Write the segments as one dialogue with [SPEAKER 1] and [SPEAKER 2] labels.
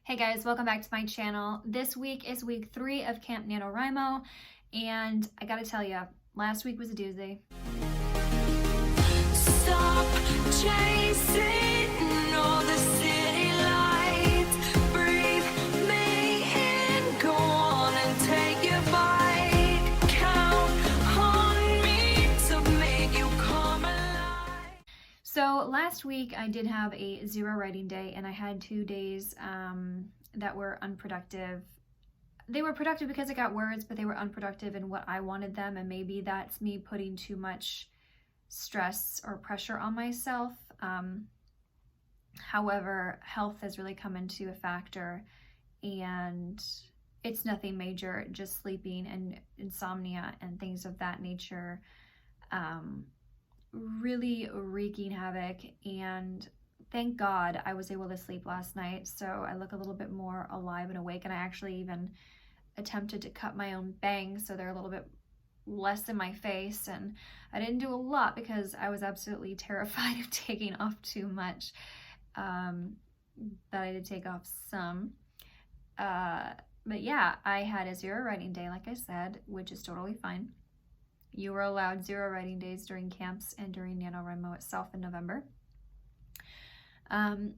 [SPEAKER 1] Hey guys, welcome back to my channel. This week is week 3 of Camp NanoWrimo, and I gotta tell you, last week was a doozy.
[SPEAKER 2] Stop chasing all the city lights. Breathe me in, go on and take your bite. Count on me to make you come alive.
[SPEAKER 1] So last week I did have a 0 writing day, and I had 2 days that were unproductive. They were productive because I got words, but they were unproductive in what I wanted them, and maybe that's me putting too much stress or pressure on myself. However, health has really come into a factor, and it's nothing major, just sleeping and insomnia and things of that nature really wreaking havoc. And thank God I was able to sleep last night, so I look a little bit more alive and awake, and I actually even attempted to cut my own bangs so they're a little bit less in my face. And I didn't do a lot because I was absolutely terrified of taking off too much, but I did take off some. But yeah, I had a 0 writing day, like I said, which is totally fine. You were allowed 0 writing days during camps and during NanoWrimo itself in November. And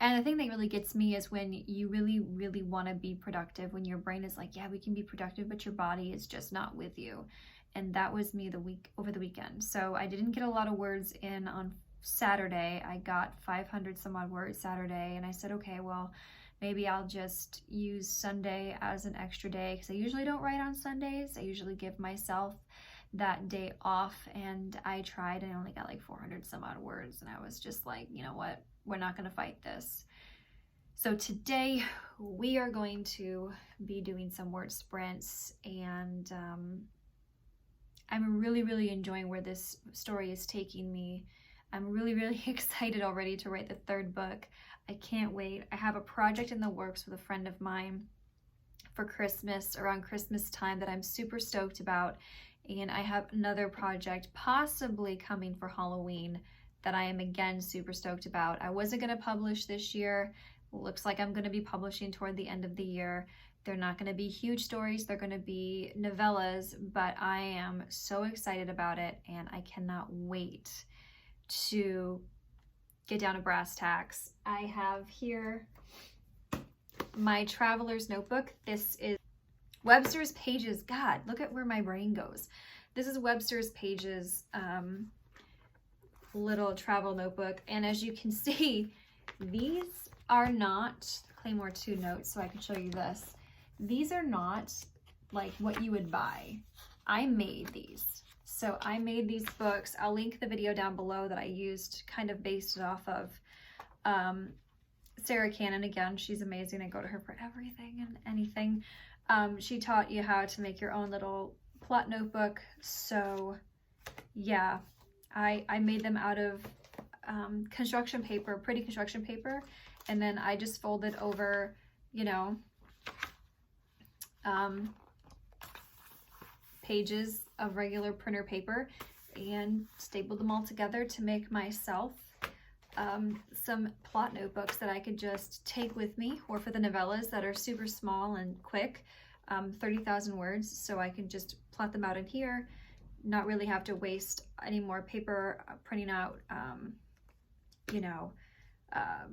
[SPEAKER 1] the thing that really gets me is when you really want to be productive, when your brain is like, yeah, we can be productive, but your body is just not with you. And that was me over the weekend. So I didn't get a lot of words in on Saturday. I got 500 some odd words Saturday, and I said, okay, well, maybe I'll just use Sunday as an extra day, because I usually don't write on Sundays. I usually give myself that day off, and I tried and I only got like 400 some odd words, and I was just like, you know what, we're not going to fight this. So today we are going to be doing some word sprints, and I'm really enjoying where this story is taking me. I'm really excited already to write the 3rd book. I can't wait. I have a project in the works with a friend of mine for Christmas, around Christmas time, that I'm super stoked about. And I have another project possibly coming for Halloween that I am again super stoked about. I wasn't going to publish this year. Looks like I'm going to be publishing toward the end of the year. They're not going to be huge stories. They're going to be novellas, but I am so excited about it, and I cannot wait to get down to brass tacks. I have here my traveler's notebook. This is Webster's Pages. God, look at where my brain goes. This is Webster's Pages little travel notebook. And as you can see, these are not Claymore 2 notes, so I can show you this. These are not like what you would buy. I made these. So I made these books. I'll link the video down below that I used, kind of based it off of Sarah Cannon. Again, she's amazing. I go to her for everything and anything. She taught you how to make your own little plot notebook. So yeah, I made them out of construction paper, pretty construction paper, and then I just folded over, you know, pages of regular printer paper and stapled them all together to make myself some plot notebooks that I could just take with me, or for the novellas that are super small and quick, 30,000 words, so I can just plot them out in here, not really have to waste any more paper printing out, you know,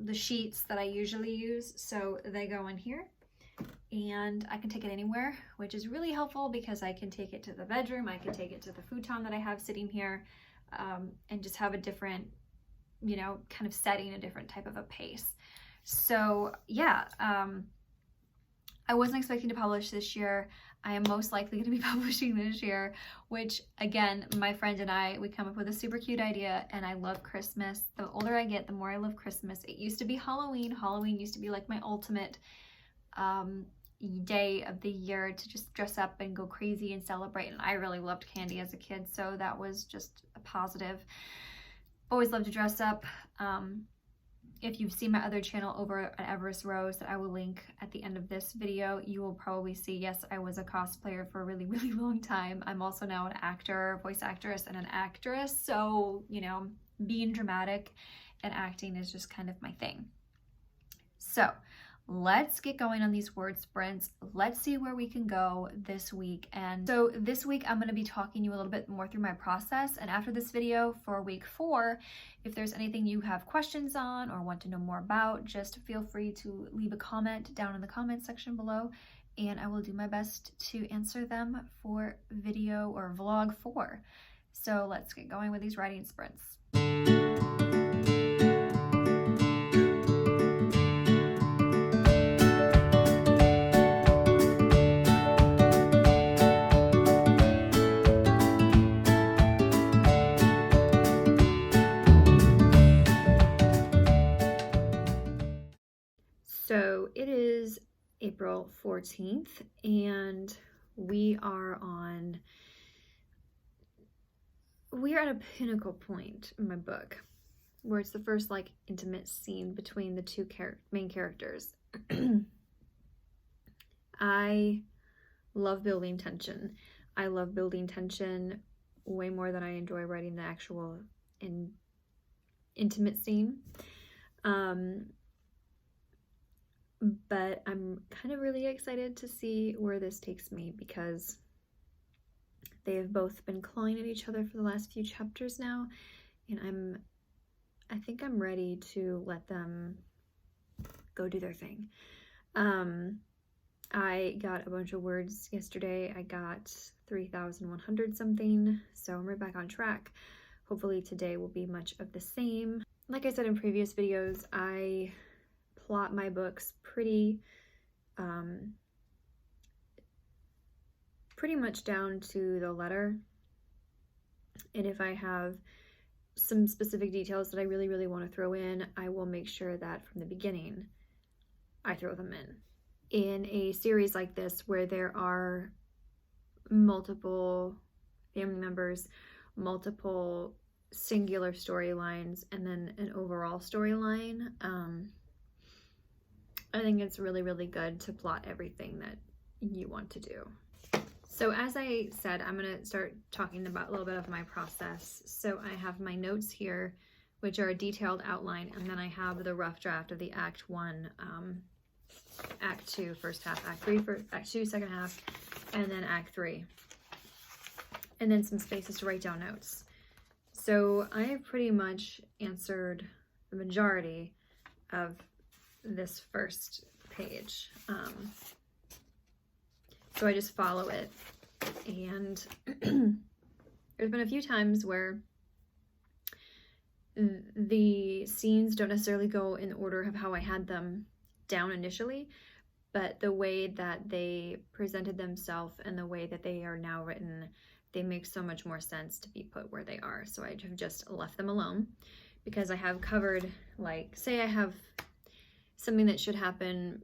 [SPEAKER 1] the sheets that I usually use. So they go in here, and I can take it anywhere, which is really helpful because I can take it to the bedroom, I can take it to the futon that I have sitting here, and just have a different, you know, kind of setting, a different type of a pace. So yeah, I wasn't expecting to publish this year. I am most likely going to be publishing this year, which again, my friend and I, we come up with a super cute idea, and I love Christmas. The older I get, the more I love Christmas. It used to be Halloween. Halloween used to be like my ultimate day of the year to just dress up and go crazy and celebrate, and I really loved candy as a kid, so that was just a positive. Always love to dress up. If you've seen my other channel over at Everest Rose that I will link at the end of this video, you will probably see, yes, I was a cosplayer for a really long time. I'm also now an actor, voice actress, and an actress, so, you know, being dramatic and acting is just kind of my thing. So let's get going on these word sprints. Let's see where we can go this week. And so this week I'm going to be talking you a little bit more through my process. And after this video for week 4, if there's anything you have questions on or want to know more about, just feel free to leave a comment down in the comment section below, and I will do my best to answer them for video or vlog 4. So let's get going with these writing sprints. So it is April 14th, and we are at a pinnacle point in my book where it's the first like intimate scene between the two main characters. I love building tension. I love building tension way more than I enjoy writing the actual intimate scene. But I'm kind of really excited to see where this takes me, because they have both been clawing at each other for the last few chapters now, and I think I'm ready to let them go do their thing. I got a bunch of words yesterday. I got 3,100 something, so I'm right back on track. Hopefully today will be much of the same. Like I said in previous videos, I plot my books pretty much down to the letter, and if I have some specific details that I really want to throw in, I will make sure that from the beginning I throw them in. In a series like this where there are multiple family members, multiple singular storylines, and then an overall storyline, I think it's really good to plot everything that you want to do. So as I said, I'm going to start talking about a little bit of my process. So I have my notes here, which are a detailed outline, and then I have the rough draft of the Act 1, Act 2, first half, Act 3, Act 2, second half, and then Act 3. And then some spaces to write down notes. So I have pretty much answered the majority of this first page. So I just follow it, and there's been a few times where the scenes don't necessarily go in order of how I had them down initially, but the way that they presented themselves and the way that they are now written, they make so much more sense to be put where they are. So I have just left them alone, because I have covered, like, say I have something that should happen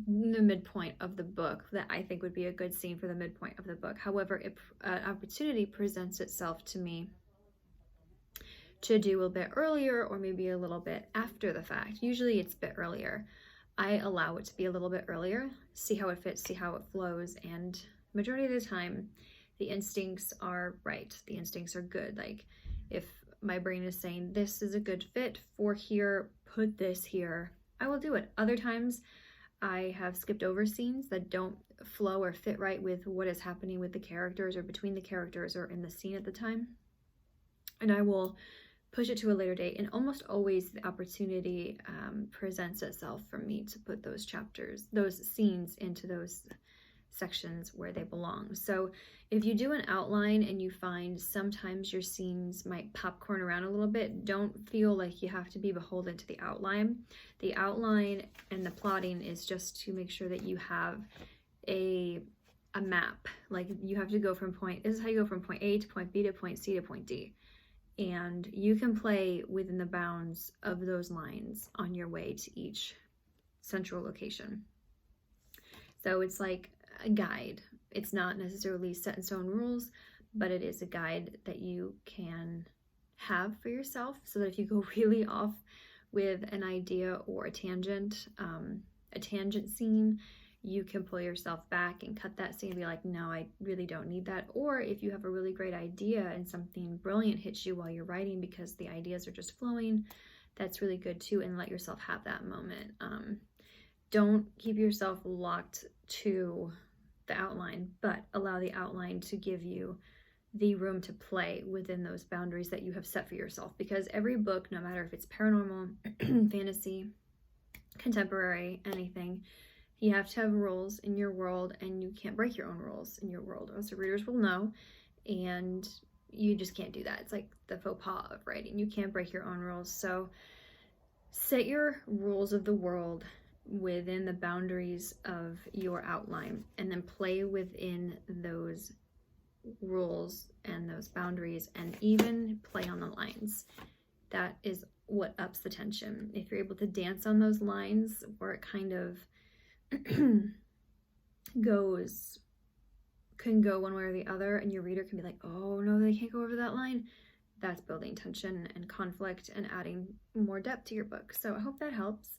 [SPEAKER 1] in the midpoint of the book that I think would be a good scene for the midpoint of the book. However, if an opportunity presents itself to me to do a little bit earlier or maybe a little bit after the fact, usually it's a bit earlier, I allow it to be a little bit earlier, see how it fits, see how it flows, and majority of the time the instincts are right. The instincts are good. Like, if my brain is saying this is a good fit for here, put this here, I will do it. Other times I have skipped over scenes that don't flow or fit right with what is happening with the characters or between the characters or in the scene at the time, and I will push it to a later date. And almost always the opportunity presents itself for me to put those chapters, those scenes, into those sections where they belong. So if you do an outline and you find sometimes your scenes might popcorn around a little bit, don't feel like you have to be beholden to the outline. The outline and the plotting is just to make sure that you have a map. Like, you have to go from this is how you go from point A to point B to point C to point D. And you can play within the bounds of those lines on your way to each central location. So it's like a guide. It's not necessarily set in stone rules, but it is a guide that you can have for yourself, so that if you go really off with an idea or a tangent scene, you can pull yourself back and cut that scene and be like, no, I really don't need that. Or if you have a really great idea and something brilliant hits you while you're writing because the ideas are just flowing, that's really good too, and let yourself have that moment. Don't keep yourself locked to the outline, but allow the outline to give you the room to play within those boundaries that you have set for yourself. Because every book, no matter if it's paranormal, fantasy, contemporary, anything, you have to have rules in your world, and you can't break your own rules in your world, or else the readers will know, and you just can't do that. It's like the faux pas of writing. You can't break your own rules. So set your rules of the world within the boundaries of your outline, and then play within those rules and those boundaries, and even play on the lines. That is what ups the tension. If you're able to dance on those lines where it kind of can go one way or the other, and your reader can be like, oh no, they can't go over that line, that's building tension and conflict and adding more depth to your book. So I hope that helps,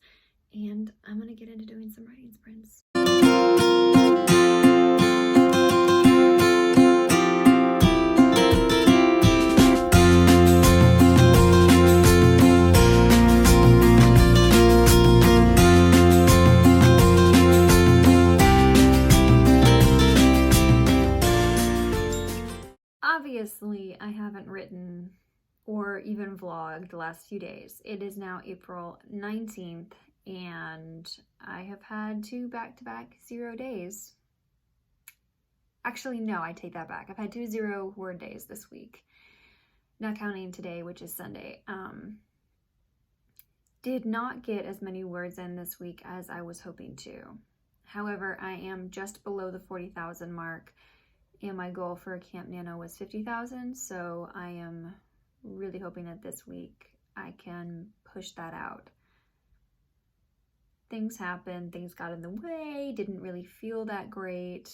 [SPEAKER 1] and I'm gonna get into doing some writing sprints. Obviously, I haven't written or even vlogged the last few days. It is now April 19th, and I have had 2 back-to-back 0 days. Actually, no, I take that back. I've had 2 0-word days this week, not counting today, which is Sunday. Did not get as many words in this week as I was hoping to. However, I am just below the 40,000 mark, and my goal for Camp Nano was 50,000, so I am really hoping that this week I can push that out. Things happened, things got in the way, didn't really feel that great,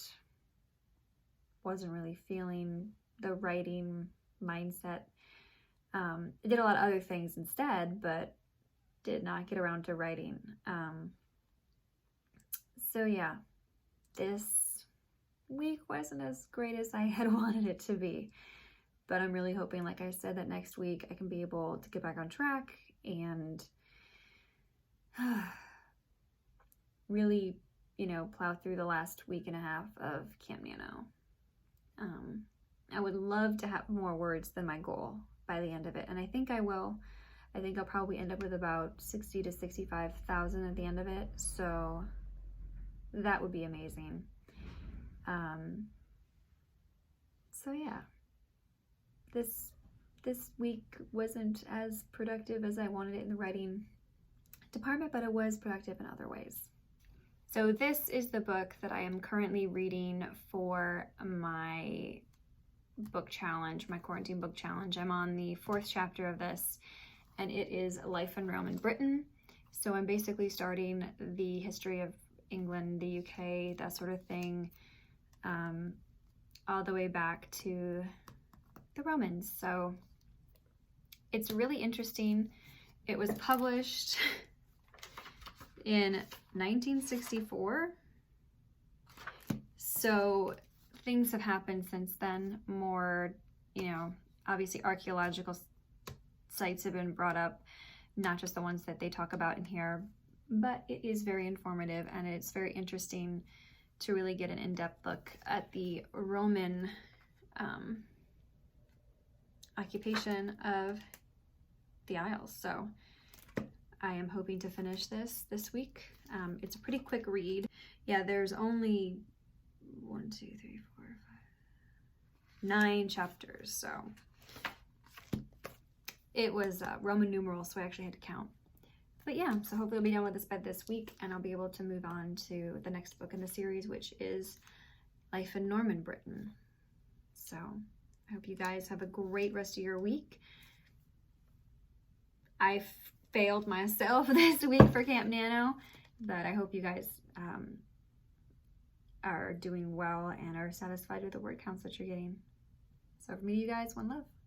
[SPEAKER 1] wasn't really feeling the writing mindset. I did a lot of other things instead, but did not get around to writing. So yeah, this week wasn't as great as I had wanted it to be, but I'm really hoping, like I said, that next week I can be able to get back on track and really, plow through the last week and a half of Camp Nano. I would love to have more words than my goal by the end of it, and I think I will. I think I'll probably end up with about 60 to 65,000 at the end of it, so that would be amazing. So yeah, this week wasn't as productive as I wanted it in the writing department, but it was productive in other ways. So this is the book that I am currently reading for my book challenge, my quarantine book challenge. I'm on the 4th chapter of this, and it is Life in Rome and Britain. So I'm basically starting the history of England, the UK, that sort of thing, all the way back to the Romans. So it's really interesting. It was published in 1964. So things have happened since then. More, obviously archaeological sites have been brought up, not just the ones that they talk about in here, but it is very informative, and it's very interesting to really get an in-depth look at the Roman occupation of the Isles. So I am hoping to finish this week. It's a pretty quick read. Yeah, there's only 9 chapters, so it was Roman numerals, so I actually had to count. But yeah, so hopefully I'll be done with this by this week, and I'll be able to move on to the next book in the series, which is Life in Norman Britain. So I hope you guys have a great rest of your week. I failed myself this week for Camp Nano, but I hope you guys are doing well and are satisfied with the word counts that you're getting. So from me to you guys, one love.